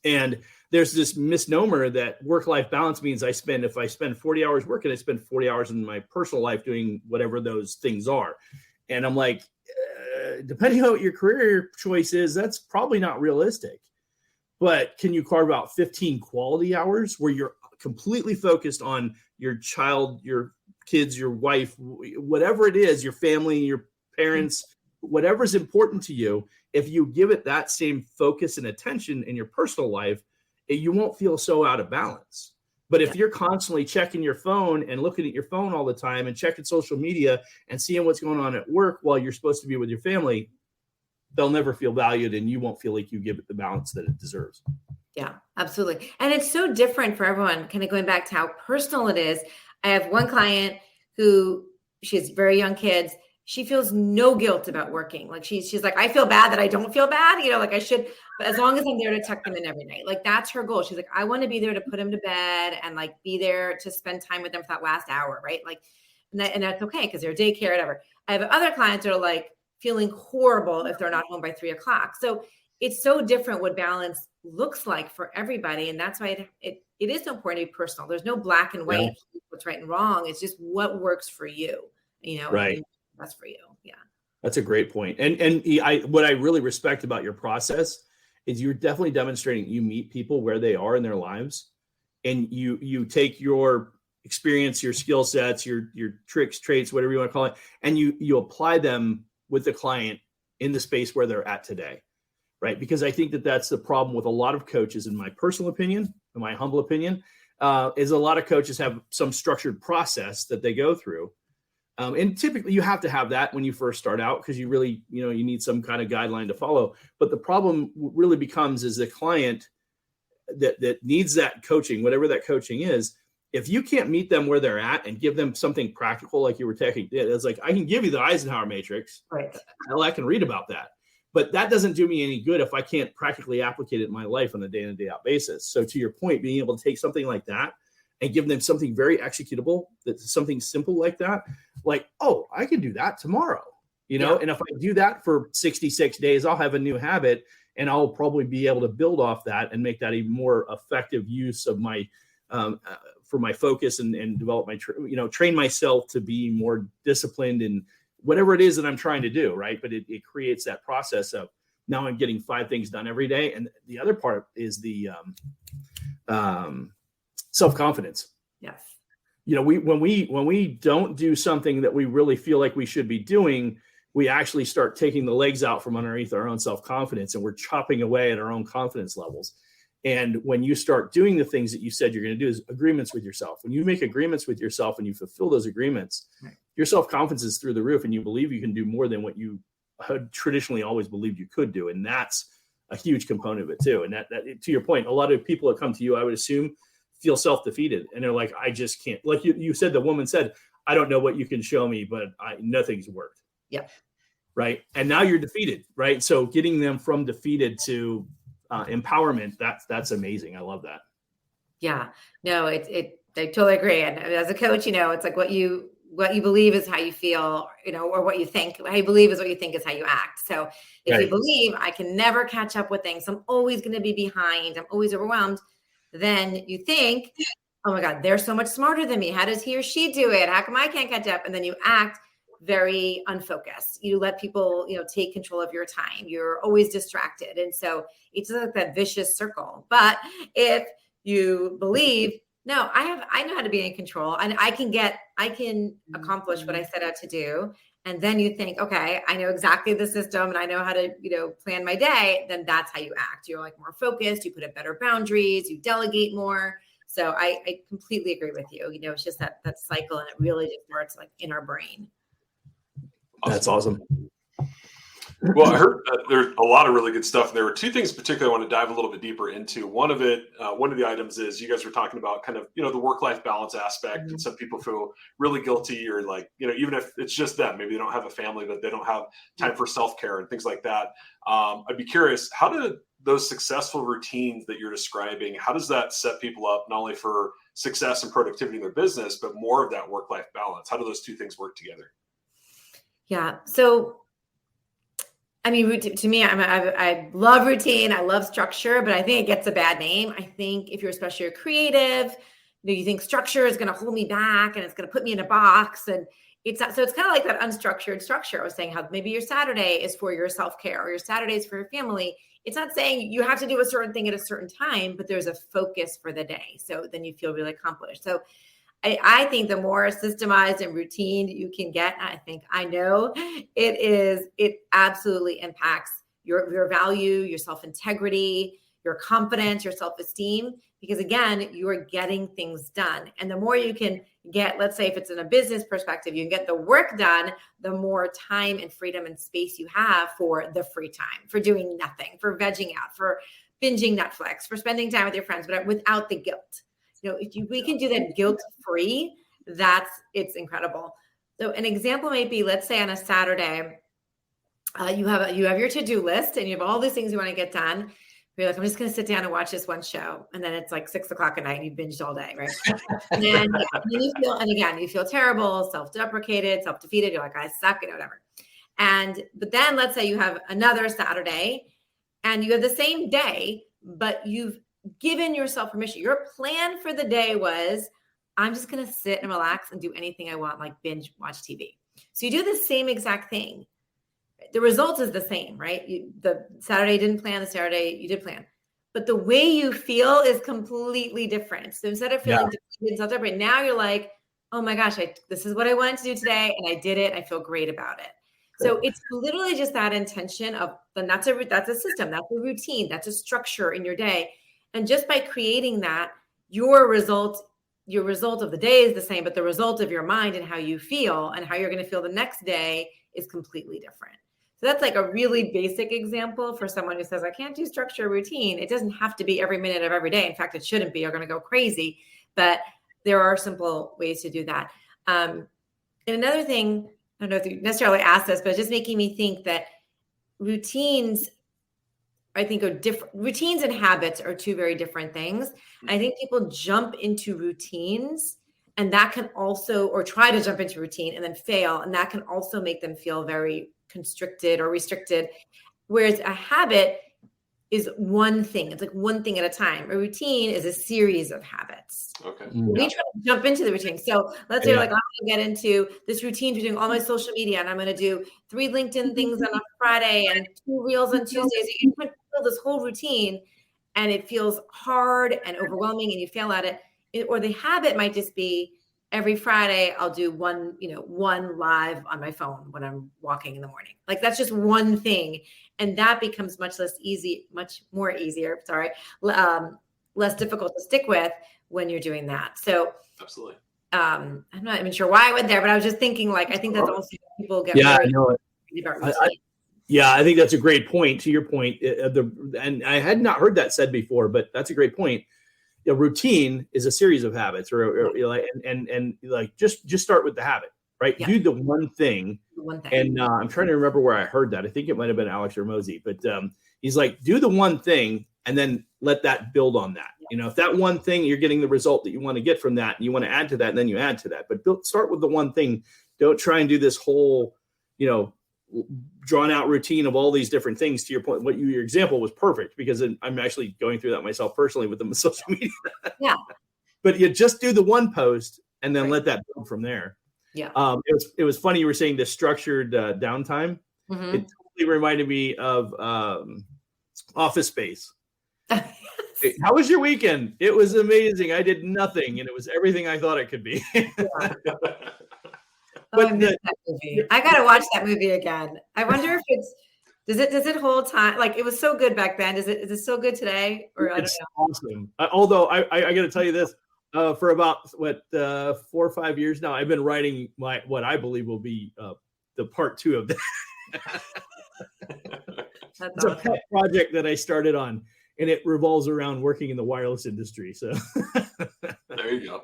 And there's this misnomer that work-life balance means if I spend 40 hours working, I spend 40 hours in my personal life doing whatever those things are. And I'm like, depending on what your career choice is, that's probably not realistic. But can you carve out 15 quality hours where you're completely focused on your child, your kids, your wife, whatever it is, your family, your parents, whatever's important to you? If you give it that same focus and attention in your personal life, you won't feel so out of balance. But if you're constantly checking your phone and looking at your phone all the time and checking social media and seeing what's going on at work while you're supposed to be with your family, they'll never feel valued, and you won't feel like you give it the balance that it deserves. Yeah, absolutely. And it's so different for everyone, kind of going back to how personal it is. I have one client who, she has very young kids. She feels no guilt about working. She's like, I feel bad that I don't feel bad, I should, but as long as I'm there to tuck them in every night, that's her goal. She's like, I want to be there to put them to bed and be there to spend time with them for that last hour. Right. And that's okay, because they're daycare, whatever. I have other clients that are feeling horrible if they're not home by 3:00. So it's so different what balance looks like for everybody. And that's why it is so important to be personal. There's no black and white, what's right and wrong. It's just what works for you, right. And that's for you. Yeah. That's a great point. And what I really respect about your process is you're definitely demonstrating you meet people where they are in their lives, and you take your experience, your skill sets, your tricks, traits, whatever you want to call it, and you apply them with the client in the space where they're at today, right? Because I think that's the problem with a lot of coaches, in my personal opinion, in my humble opinion, is a lot of coaches have some structured process that they go through. And typically you have to have that when you first start out, because you really, you need some kind of guideline to follow. But the problem really becomes is the client that needs that coaching, whatever that coaching is. If you can't meet them where they're at and give them something practical, like you were taking, it's like, I can give you the Eisenhower matrix. Right. I can read about that, but that doesn't do me any good if I can't practically applicate it in my life on a day in and day out basis. So to your point, being able to take something like that and give them something very executable, that's something simple like that, like, oh, I can do that tomorrow, and if I do that for 66 days, I'll have a new habit, and I'll probably be able to build off that and make that a more effective use of my, for my focus and develop my, train myself to be more disciplined in whatever it is that I'm trying to do. Right. But it creates that process of now I'm getting 5 things done every day. And the other part is the self-confidence. Yes. When we don't do something that we really feel like we should be doing, we actually start taking the legs out from underneath our own self-confidence, and we're chopping away at our own confidence levels. And when you start doing the things that you said you're going to do, is agreements with yourself. When you make agreements with yourself and you fulfill those agreements, your self-confidence is through the roof, and you believe you can do more than what you had traditionally always believed you could do. And that's a huge component of it too. And that to your point, a lot of people that come to you, I would assume, feel self-defeated, and they're like, I just can't. Like you said, the woman said, I don't know what you can show me, but nothing's worked. Yeah. Right. And now you're defeated. Right. So getting them from defeated to empowerment, that's amazing. I love that. Yeah, no, I totally agree. And as a coach, it's like what you believe is how you feel, or what you think. How you believe is what you think is how you act. So if you believe I can never catch up with things, I'm always going to be behind, I'm always overwhelmed, then you think, oh my God, they're so much smarter than me. How does he or she do it? How come I can't catch up? And then you act very unfocused. You let people, take control of your time. You're always distracted. And so it's like that vicious circle. But if you believe, no, I know how to be in control, and I can accomplish what I set out to do. And then you think, okay, I know exactly the system and I know how to, plan my day. Then that's how you act. You're like more focused. You put up better boundaries. You delegate more. So I completely agree with you. It's just that cycle, and it really just starts like in our brain. That's awesome. Well, I heard there's a lot of really good stuff. There were 2 things particularly I want to dive a little bit deeper into. One of the items is you guys were talking about kind of, the work-life balance aspect. Mm-hmm. And some people feel really guilty, or like, even if it's just them, maybe they don't have a family, that they don't have time for self-care and things like that. I'd be curious, how do those successful routines that you're describing, how does that set people up not only for success and productivity in their business, but more of that work-life balance? How do those 2 things work together? Yeah. So, I mean, to me, I love routine. I love structure, but I think it gets a bad name. I think if you're especially a creative, you think structure is going to hold me back and it's going to put me in a box. And it's kind of like that unstructured structure. I was saying how maybe your Saturday is for your self-care, or your Saturday is for your family. It's not saying you have to do a certain thing at a certain time, but there's a focus for the day. So then you feel really accomplished. So I think the more systemized and routine you can get, I know it absolutely impacts your value, your self-integrity, your confidence, your self-esteem, because again, you are getting things done. And the more you can get, let's say if it's in a business perspective, you can get the work done, the more time and freedom and space you have for the free time, for doing nothing, for vegging out, for binging Netflix, for spending time with your friends, but without the guilt. We can do that guilt-free, it's incredible. So an example might be, let's say on a Saturday, you have your to-do list and you have all these things you want to get done. You're like, I'm just going to sit down and watch this one show. And then it's like 6:00 at night and you binged all day, right? And then you feel terrible, self-deprecated, self-defeated. You're like, I suck, whatever. But then let's say you have another Saturday and you have the same day, but you've given yourself permission. Your plan for the day was, I'm just going to sit and relax and do anything I want, like binge watch TV. So you do the same exact thing. The result is the same, right? The Saturday didn't plan, the Saturday you did plan. But the way you feel is completely different. So instead of feeling defeated, now you're like, oh my gosh, this is what I wanted to do today, and I did it. I feel great about it. So it's literally just that intention of, and that's a system, that's a routine, that's a structure in your day. And just by creating that, your result of the day is the same, but the result of your mind and how you feel and how you're going to feel the next day is completely different. So that's like a really basic example for someone who says, I can't do structure or routine. It doesn't have to be every minute of every day. In fact, it shouldn't be. You're going to go crazy. But there are simple ways to do that. And another thing, I don't know if you necessarily asked this, but it's just making me think that routines, I think, are different. Routines and habits are two very different things. I think people jump into routines, and that can also, or try to jump into routine and then fail. And that can also make them feel very constricted or restricted. Whereas a habit is one thing. It's like one thing at a time. A routine is a series of habits. Okay. We try to jump into the routine. So let's say like, I'm going to get into this routine for doing all my social media, and I'm going to do 3 LinkedIn things on a Friday and 2 reels on Tuesdays. You can build this whole routine, and it feels hard and overwhelming, and you fail at it. Or the habit might just be, every Friday I'll do one live on my phone when I'm walking in the morning. Like, that's just one thing. And that becomes much more easier, less difficult to stick with when you're doing that. So absolutely. I'm not even sure why I went there, but I was just thinking, like, I think that's also people get I know it. I think that's a great point. To your point, and I had not heard that said before, but that's a great point. A routine is a series of habits, or just start with the habit, right? Yeah. Do the one thing. And I'm trying to remember where I heard that. I think it might have been Alex Hormozi, but he's like, do the one thing and then let that build on that. Yeah. If that one thing, you're getting the result that you want to get from that, and you want to add to that, and then you add to that. But start with the one thing. Don't try and do this whole, drawn out routine of all these different things. To your point, your example was perfect, because I'm actually going through that myself personally with the social media. Yeah. But you just do the one post and then let that build from there. Yeah. It was funny you were saying the structured downtime. Mm-hmm. It totally reminded me of Office Space. How was your weekend? It was amazing. I did nothing, and it was everything I thought it could be. I missed that movie. I gotta watch that movie again. I wonder if does it hold time? Like, it was so good back then. Is it still good today? Or it's awesome. Although I got to tell you this, for about 4 or 5 years now, I've been writing what I believe will be the part 2 of that. It's awesome. A pet project that I started on, and it revolves around working in the wireless industry. So there you go.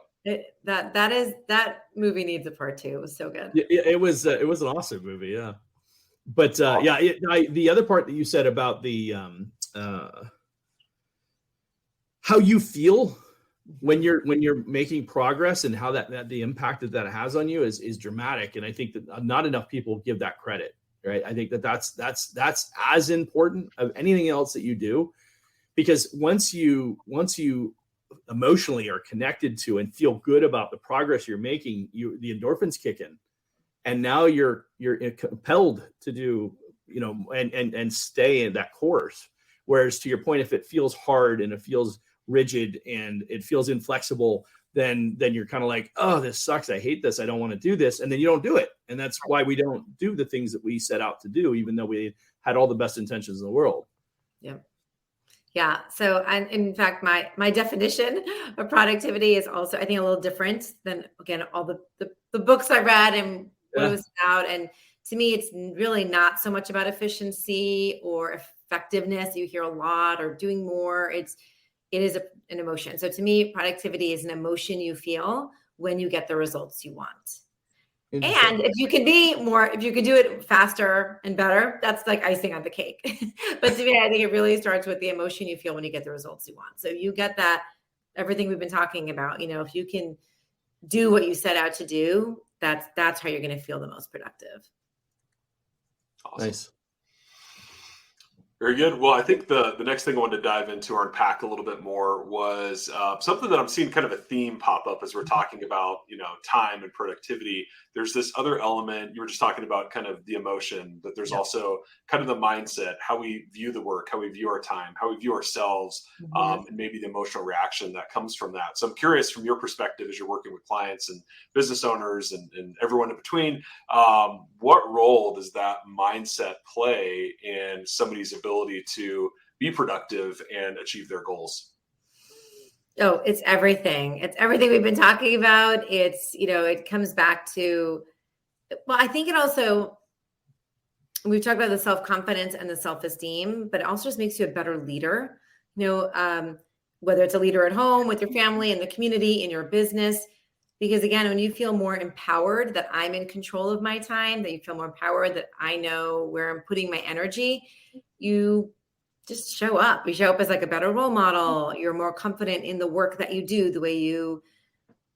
That movie needs a part 2. It was so good. It was an awesome movie. Yeah. But the other part that you said about the how you feel when you're making progress, and how that the impact that has on you is dramatic. And I think that not enough people give that credit, right? I think that's as important of anything else that you do, because once you emotionally are connected to and feel good about the progress you're making, the endorphins kick in, and now you're compelled to do, and stay in that course. Whereas, to your point, if it feels hard and it feels rigid and it feels inflexible, then you're kind of like, oh, this sucks. I hate this. I don't want to do this. And then you don't do it. And that's why we don't do the things that we set out to do, even though we had all the best intentions in the world. Yeah. Yeah. So, and in fact, my definition of productivity is also, I think, a little different than, again, all the books I read and what it was about. And to me, it's really not so much about efficiency or effectiveness. You hear a lot, or doing more. It is an emotion. So to me, productivity is an emotion you feel when you get the results you want. And if you can do it faster and better, that's like icing on the cake. But to me, I think it really starts with the emotion you feel when you get the results you want. So you get that, everything we've been talking about, if you can do what you set out to do, that's how you're going to feel the most productive. Awesome. Nice. Very good. Well, I think the next thing I wanted to dive into or unpack a little bit more was something that I'm seeing kind of a theme pop up as we're talking about, time and productivity. There's this other element. You were just talking about kind of the emotion, but there's also kind of the mindset, how we view the work, how we view our time, how we view ourselves, and maybe the emotional reaction that comes from that. So I'm curious from your perspective as you're working with clients and business owners and everyone in between, what role does that mindset play in somebody's ability to be productive and achieve their goals? Oh, it's everything. It's everything we've been talking about. It's, it comes back to, well, I think it also, we've talked about the self-confidence and the self-esteem, but it also just makes you a better leader. Whether it's a leader at home, with your family, in the community, in your business. Because again, when you feel more empowered that I'm in control of my time, that you feel more empowered that I know where I'm putting my energy, you just show up. You show up as like a better role model. You're more confident in the work that you do,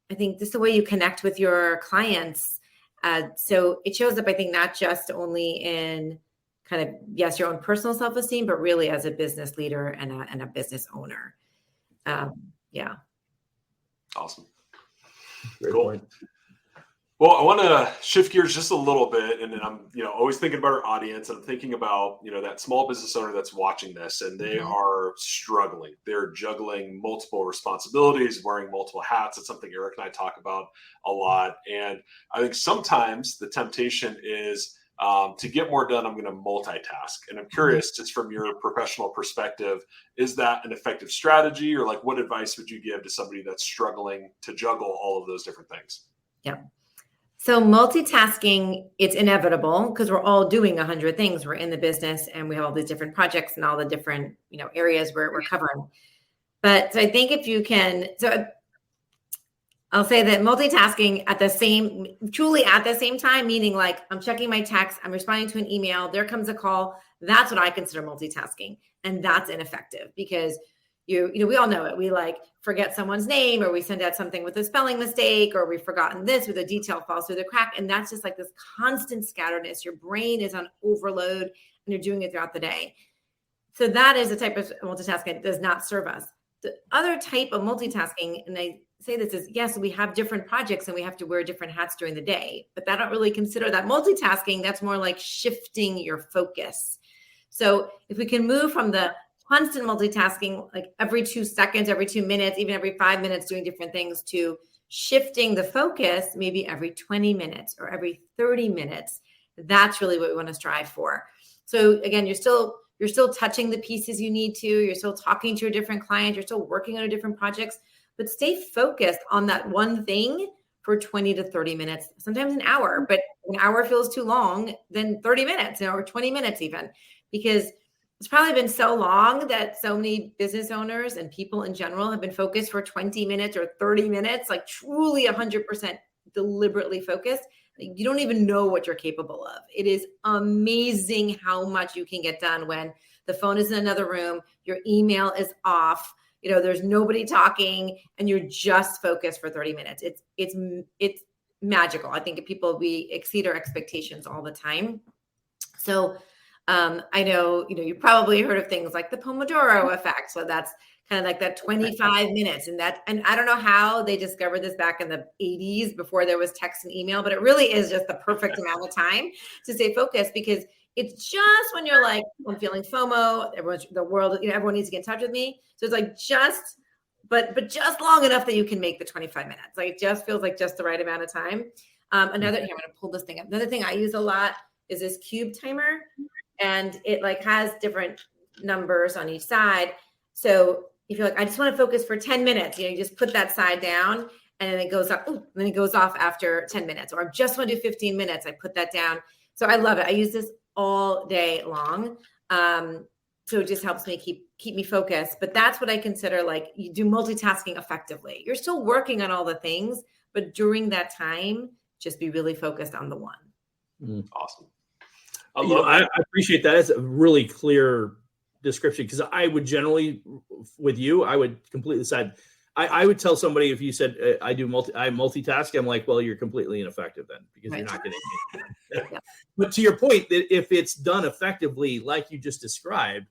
I think just the way you connect with your clients. So it shows up, I think, not just only in kind of, yes, your own personal self-esteem, but really as a business leader and a business owner. Yeah. Awesome. Great cool. point. Well, I want to shift gears just a little bit, and then I'm, always thinking about our audience, and I'm thinking about, that small business owner that's watching this, and they are struggling. They're juggling multiple responsibilities, wearing multiple hats. It's something Eric and I talk about a lot, and I think sometimes the temptation is to get more done, I'm going to multitask. And I'm curious, just from your professional perspective, is that an effective strategy, or like, what advice would you give to somebody that's struggling to juggle all of those different things? Yeah. So multitasking, it's inevitable because we're all doing 100 things. We're in the business and we have all these different projects and all the different, areas we're covering. But so I think if you can, so I'll say that multitasking truly at the same time, meaning like I'm checking my text, I'm responding to an email, there comes a call. That's what I consider multitasking. And that's ineffective because we all know it. We like forget someone's name, or we send out something with a spelling mistake, or we've forgotten this, or the detail falls through the crack. And that's just like this constant scatteredness. Your brain is on overload and you're doing it throughout the day. So that is a type of multitasking that does not serve us. The other type of multitasking, and I say this, is yes, we have different projects and we have to wear different hats during the day, but I don't really consider that multitasking. That's more like shifting your focus. So if we can move from the constant multitasking, like every 2 seconds, every 2 minutes, even every 5 minutes doing different things, to shifting the focus maybe every 20 minutes or every 30 minutes, that's really what we want to strive for. So again, you're still touching the pieces you need to, you're still talking to your different clients, you're still working on your different projects, but stay focused on that one thing for 20 to 30 minutes, sometimes an hour, but an hour feels too long, then 30 minutes, or 20 minutes even, because it's probably been so long that so many business owners and people in general have been focused for 20 minutes or 30 minutes, like truly 100% deliberately focused. You don't even know what you're capable of. It is amazing how much you can get done when the phone is in another room, your email is off, there's nobody talking, and you're just focused for 30 minutes. It's magical. I think we exceed our expectations all the time. So I know, you've probably heard of things like the Pomodoro effect. So that's kind of like that 25 minutes. And I don't know how they discovered this back in the 80s before there was text and email, but it really is just the perfect amount of time to stay focused, because it's just when you're like, I'm feeling FOMO, everyone needs to get in touch with me. So it's like but just long enough that you can make the 25 minutes. Like it just feels like just the right amount of time. I'm going to pull this thing up. Another thing I use a lot is this cube timer. And it like has different numbers on each side. So if you're like, I just want to focus for 10 minutes, you just put that side down and then it goes up. And then it goes off after 10 minutes, or I just want to do 15 minutes. I put that down. So I love it. I use this all day long. So it just helps me keep me focused. But that's what I consider like you do multitasking effectively. You're still working on all the things, but during that time, just be really focused on the one. Awesome. I appreciate that. It's a really clear description, because I would generally, with you, I would completely decide. I would tell somebody, if you said I multitask, I'm like, well, you're completely ineffective then, because you're not getting it. But to your point, that if it's done effectively, like you just described,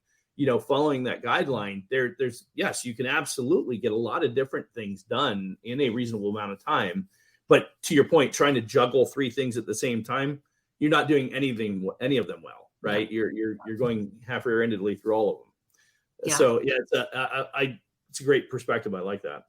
following that guideline, there's yes, you can absolutely get a lot of different things done in a reasonable amount of time. But to your point, trying to juggle 3 things at the same time, you're not doing any of them well, right? You're going half-rear-endedly through all of them. Yeah. So it's a great perspective. I like that.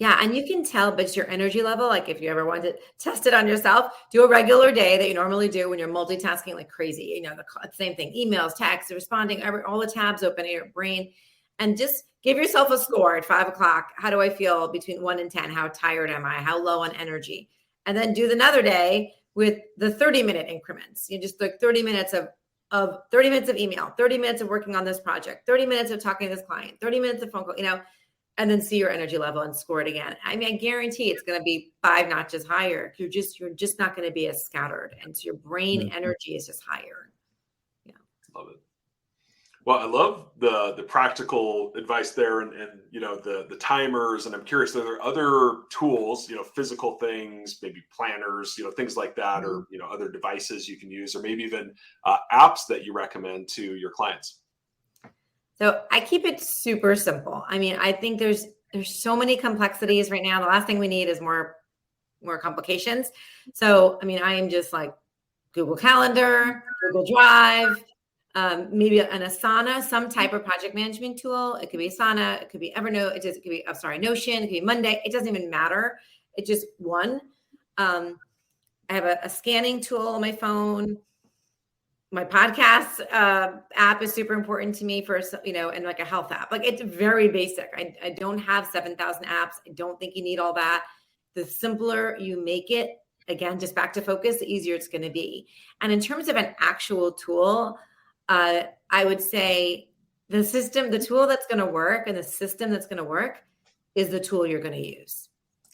Yeah, and you can tell, but it's your energy level. Like if you ever want to test it on yourself, do a regular day that you normally do when you're multitasking like crazy. The same thing, emails, texts, responding, all the tabs open in your brain, and just give yourself a score at 5 o'clock. How do I feel between 1 and 10? How tired am I? How low on energy? And then do another day with the 30-minute increments. You just like 30 minutes of 30 minutes of email, 30 minutes of working on this project, 30 minutes of talking to this client, 30 minutes of phone call, and then see your energy level and score it again. I mean, I guarantee it's going to be 5 notches higher. You're just not going to be as scattered. And so your brain energy is just higher. Yeah. Love it. Well, I love the practical advice there and the timers. And I'm curious, are there other tools, physical things, maybe planners, things like that, or, other devices you can use, or maybe even apps that you recommend to your clients? So I keep it super simple. I mean, I think there's so many complexities right now. The last thing we need is more complications. So, I mean, I am just like Google Calendar, Google Drive, maybe an Asana, some type of project management tool. It could be Asana, it could be Evernote, it could be Notion, it could be Monday. It doesn't even matter. It's just one. I have a scanning tool on my phone. My podcast app is super important to me for, and like a health app. Like it's very basic. I don't have 7,000 apps. I don't think you need all that. The simpler you make it, again, just back to focus, the easier it's going to be. And in terms of an actual tool, I would say the tool that's going to work and the system that's going to work is the tool you're going to use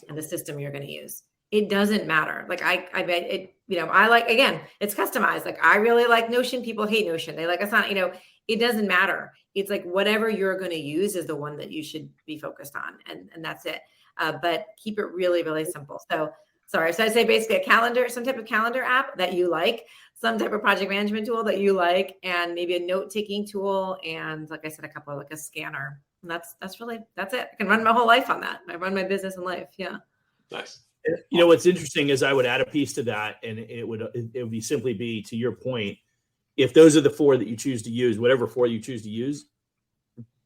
and the system you're going to use. It doesn't matter. Like I bet it, I like, again, it's customized. Like I really like Notion. People hate Notion. They like Asana, it doesn't matter. It's like whatever you're going to use is the one that you should be focused on. And that's it. But keep it really, really simple. So I say basically some type of calendar app that you like, some type of project management tool that you like, and maybe a note-taking tool. And like I said, like a scanner. And that's it. I can run my whole life on that. I run my business and life. Yeah. Nice. What's interesting is I would add a piece to that, and it would simply be, to your point, if those are the 4 that you choose to use, whatever 4 you choose to use,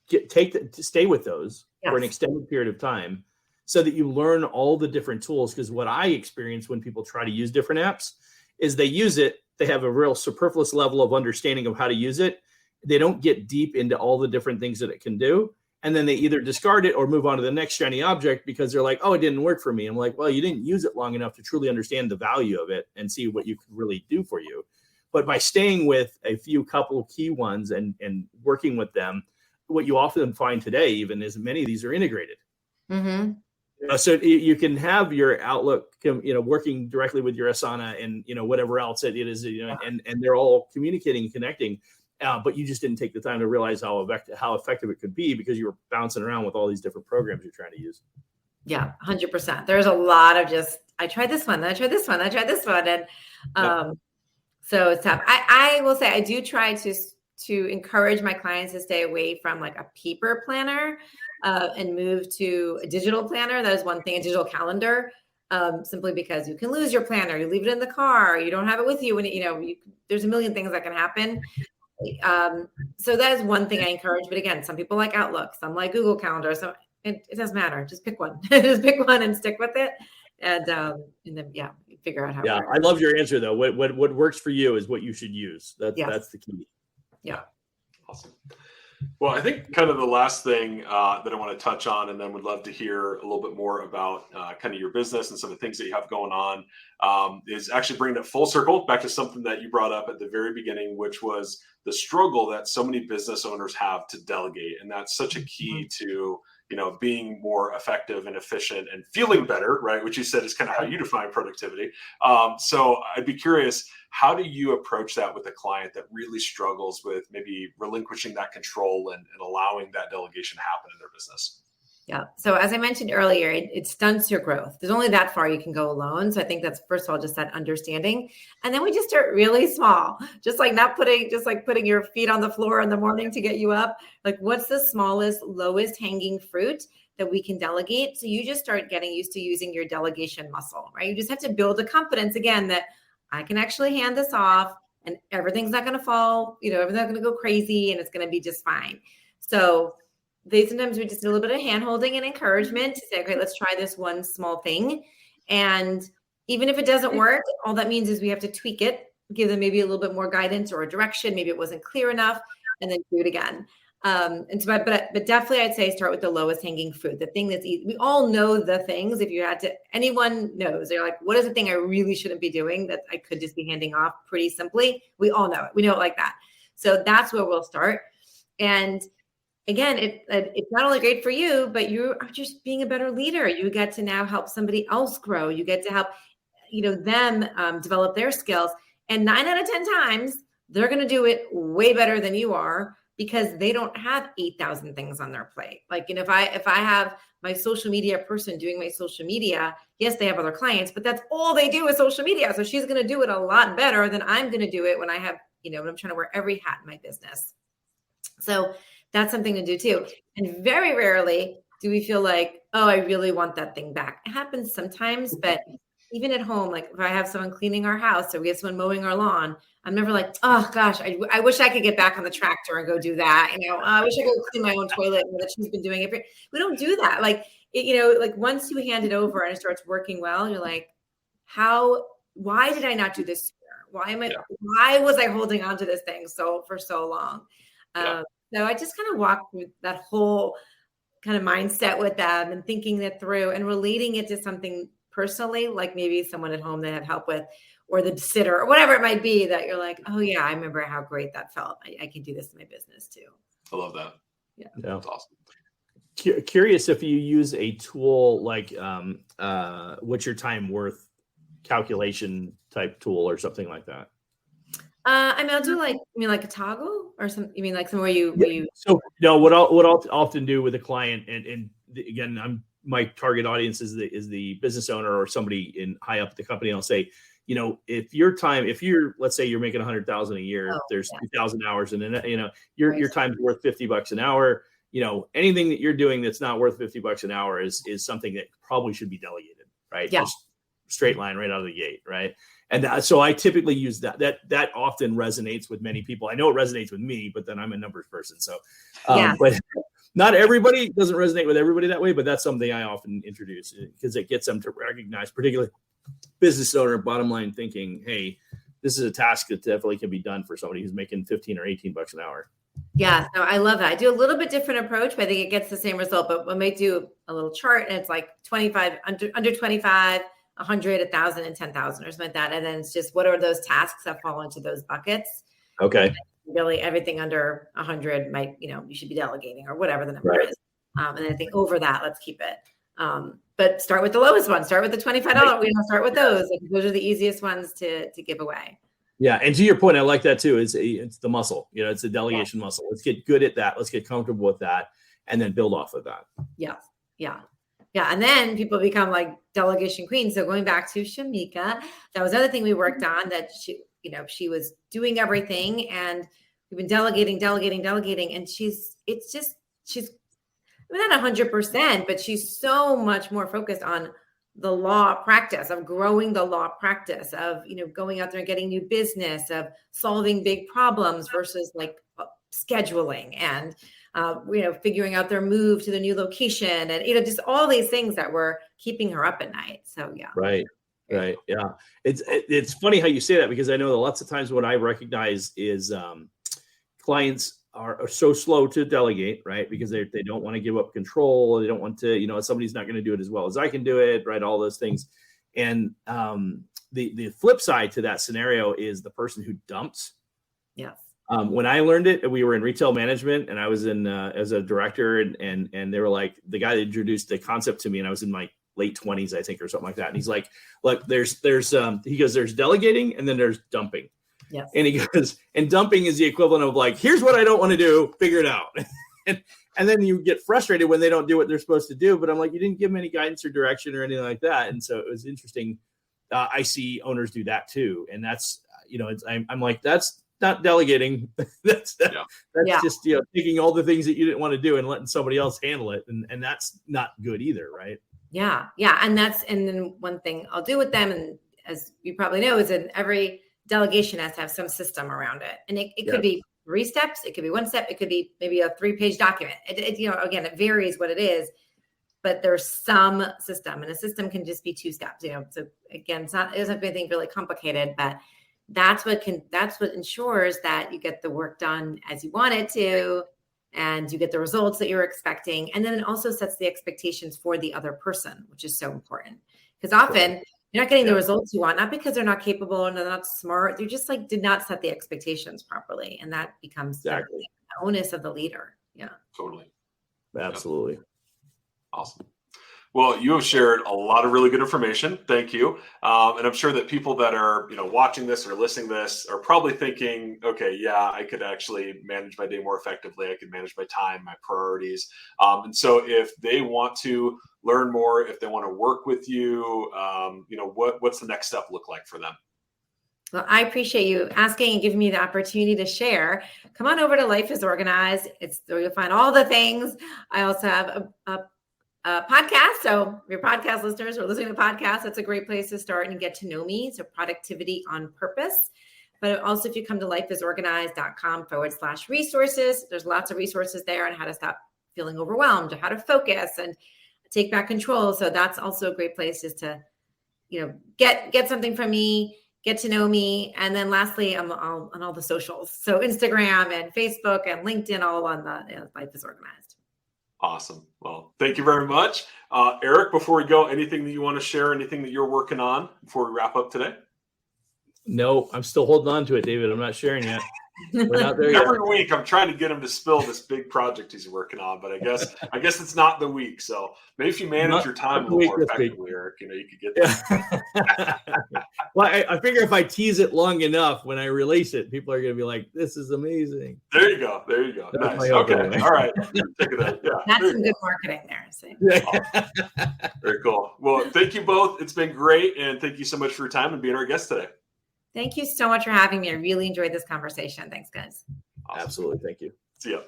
stay with those for an extended period of time, so that you learn all the different tools. Because what I experience when people try to use different apps is they use it, they have a real superfluous level of understanding of how to use it. They don't get deep into all the different things that it can do. And then they either discard it or move on to the next shiny object because they're like, oh, it didn't work for me. I'm like, well, you didn't use it long enough to truly understand the value of it and see what you could really do for you. But by staying with a couple of key ones and working with them, what you often find today even is many of these are integrated. Mm-hmm. So you can have your Outlook, working directly with your Asana and, whatever else it is, and they're all communicating and connecting. But you just didn't take the time to realize how effective it could be because you were bouncing around with all these different programs you're trying to use. Yeah, 100%. There's a lot of I tried this one, I tried this one, I tried this one. And so it's tough. I will say I do try to encourage my clients to stay away from like a paper planner and move to a digital planner. That is one thing, a digital calendar. Simply because you can lose your planner, you leave it in the car, you don't have it with you when there's a million things that can happen. So that is one thing I encourage. But again, some people like Outlook, some like Google Calendar. So it doesn't matter. Just pick one. Just pick one and stick with it. And then figure out how. Yeah, I love your answer though. What works for you is what you should use. That's the key. Yeah. Awesome. Well, I think kind of the last thing that I want to touch on, and then would love to hear a little bit more about kind of your business and some of the things that you have going on, is actually bringing it full circle back to something that you brought up at the very beginning, which was the struggle that so many business owners have to delegate. And that's such a key to, being more effective and efficient and feeling better, right? Which you said is kind of how you define productivity. So I'd be curious, how do you approach that with a client that really struggles with maybe relinquishing that control and allowing that delegation to happen in their business? Yeah. So as I mentioned earlier, it stunts your growth. There's only that far you can go alone. So I think that's, first of all, just that understanding. And then we just start really small, just like putting your feet on the floor in the morning to get you up. Like, what's the smallest, lowest hanging fruit that we can delegate? So you just start getting used to using your delegation muscle, right? You just have to build the confidence again that I can actually hand this off and everything's not going to fall, everything's not going to go crazy and it's going to be just fine. So sometimes we just need a little bit of hand-holding and encouragement to say, okay, let's try this one small thing. And even if it doesn't work, all that means is we have to tweak it, give them maybe a little bit more guidance or a direction. Maybe it wasn't clear enough, and then do it again. But definitely I'd say start with the lowest hanging fruit, the thing that's easy. We all know the things. Anyone knows, they're like, what is the thing I really shouldn't be doing that I could just be handing off pretty simply? We all know it. We know it like that. So that's where we'll start. And again, it's not only great for you, but you are just being a better leader. You get to now help somebody else grow. You get to help, them develop their skills. And 9 out of 10 times, they're going to do it way better than you are because they don't have 8,000 things on their plate. Like, if I have my social media person doing my social media, yes, they have other clients, but that's all they do is social media. So she's going to do it a lot better than I'm going to do it when I have, when I'm trying to wear every hat in my business. So that's something to do too. And very rarely do we feel like, oh, I really want that thing back. It happens sometimes, but even at home, like if I have someone cleaning our house or we have someone mowing our lawn, I'm never like, oh gosh, I wish I could get back on the tractor and go do that. I wish I could clean my own toilet and that she's been doing it. We don't do that. Like, like once you hand it over and it starts working well, you're like, why did I not do this sooner? Why was I holding on to this thing for so long? So I just kind of walk through that whole kind of mindset with them and thinking that through and relating it to something personally, like maybe someone at home they have help with or the sitter or whatever it might be that you're like, oh yeah, I remember how great that felt. I can do this in my business too. I love that. Yeah. That's awesome. Curious if you use a tool like what's your time worth calculation type tool or something like that. I'll do like a toggle or something. You mean like somewhere you? So what I'll often do with a client, and again, my target audience is the business owner or somebody high up at the company. And I'll say, let's say you're making 100,000 a year, there's 2,000 hours, and then your time's worth $50 an hour. Anything that you're doing that's not worth $50 an hour is something that probably should be delegated, right? Yeah. Just straight line right out of the gate, right? And so I typically use that often resonates with many people. I know it resonates with me, but then I'm a numbers person. So, but not everybody doesn't resonate with everybody that way, but that's something I often introduce because it gets them to recognize, particularly business owner, bottom line thinking, hey, this is a task that definitely can be done for somebody who's making 15 or 18 bucks an hour. Yeah, no, I love that. I do a little bit different approach, but I think it gets the same result. But when we do a little chart and it's like 25, under 25, 100, 1,000, and 10,000 or something like that. And then it's just, what are those tasks that fall into those buckets? Okay. Really everything under 100 might, you should be delegating or whatever the number is. And I think over that, let's keep it. But start with the lowest one, start with the $25. We don't start with those. Like, those are the easiest ones to give away. Yeah. And to your point, I like that too. It's the muscle, it's the delegation muscle. Let's get good at that. Let's get comfortable with that and then build off of that. Yeah. Yeah. Yeah. And then people become like delegation queens. So going back to Shamika, that was another thing we worked on, that she was doing everything and we've been delegating. And she's not 100%, but she's so much more focused on the law practice of growing the law practice of, going out there and getting new business, of solving big problems versus like scheduling and, figuring out their move to the new location and, just all these things that were keeping her up at night. So, yeah. Right. Yeah. It's funny how you say that, because I know that lots of times what I recognize is clients are so slow to delegate, right? Because they don't want to give up control. They don't want to, somebody's not going to do it as well as I can do it, right? All those things. And the flip side to that scenario is the person who dumps. Yes. When I learned it, we were in retail management and I was in as a director and they were like, the guy that introduced the concept to me, and I was in my late 20s, I think, or something like that. And he's like, look, there's delegating and then there's dumping. Yes. And he goes, and dumping is the equivalent of like, here's what I don't want to do, figure it out. And then you get frustrated when they don't do what they're supposed to do. But I'm like, you didn't give them any guidance or direction or anything like that. And so it was interesting. I see owners do that too. And that's, I'm like, that's not delegating. that's just, taking all the things that you didn't want to do and letting somebody else handle it. And that's not good either. Right. Yeah. Yeah. And then one thing I'll do with them, and as you probably know, is in every delegation has to have some system around it. And it could be 3 steps. It could be 1 step. It could be maybe a 3-page document. Again, it varies what it is, but there's some system, and a system can just be 2 steps, So again, it doesn't have to be anything really complicated, but that's what ensures that you get the work done as you want it to, and you get the results that you're expecting. And then it also sets the expectations for the other person, which is so important, because often you're not getting the results you want, not because they're not capable or they're not smart. They're just did not set the expectations properly. And that becomes the onus of the leader. Yeah, totally. Absolutely. Yeah. Awesome. Well, you have shared a lot of really good information. Thank you. And I'm sure that people that are, watching this or listening to this are probably thinking, okay, yeah, I could actually manage my day more effectively. I could manage my time, my priorities. And so if they want to learn more, if they want to work with you, what's the next step look like for them? Well, I appreciate you asking and giving me the opportunity to share. Come on over to Life is Organized. It's where you'll find all the things. I also have a podcast. So your podcast listeners are listening to podcasts, that's a great place to start and get to know me. So productivity on purpose. But also if you come to lifeisorganized.com/resources, there's lots of resources there on how to stop feeling overwhelmed, or how to focus and take back control. So that's also a great place is to, get something from me, get to know me. And then lastly, I'm on all the socials. So Instagram and Facebook and LinkedIn, all on the Life is Organized. Awesome. Well, thank you very much. Eric, before we go, anything that you want to share, anything that you're working on before we wrap up today? No, I'm still holding on to it, David. I'm not sharing yet. We're not there yet. Every week I'm trying to get him to spill this big project he's working on, but I guess it's not the week. So maybe if you manage your time a little more effectively, Eric, you could get that. Well, I figure if I tease it long enough, when I release it, people are going to be like, "This is amazing." There you go. Nice. Okay. All right. Take it out. Yeah. That's some good marketing there. So. Awesome. Very cool. Well, thank you both. It's been great, and thank you so much for your time and being our guest today. Thank you so much for having me. I really enjoyed this conversation. Thanks, guys. Awesome. Absolutely. Thank you. See ya.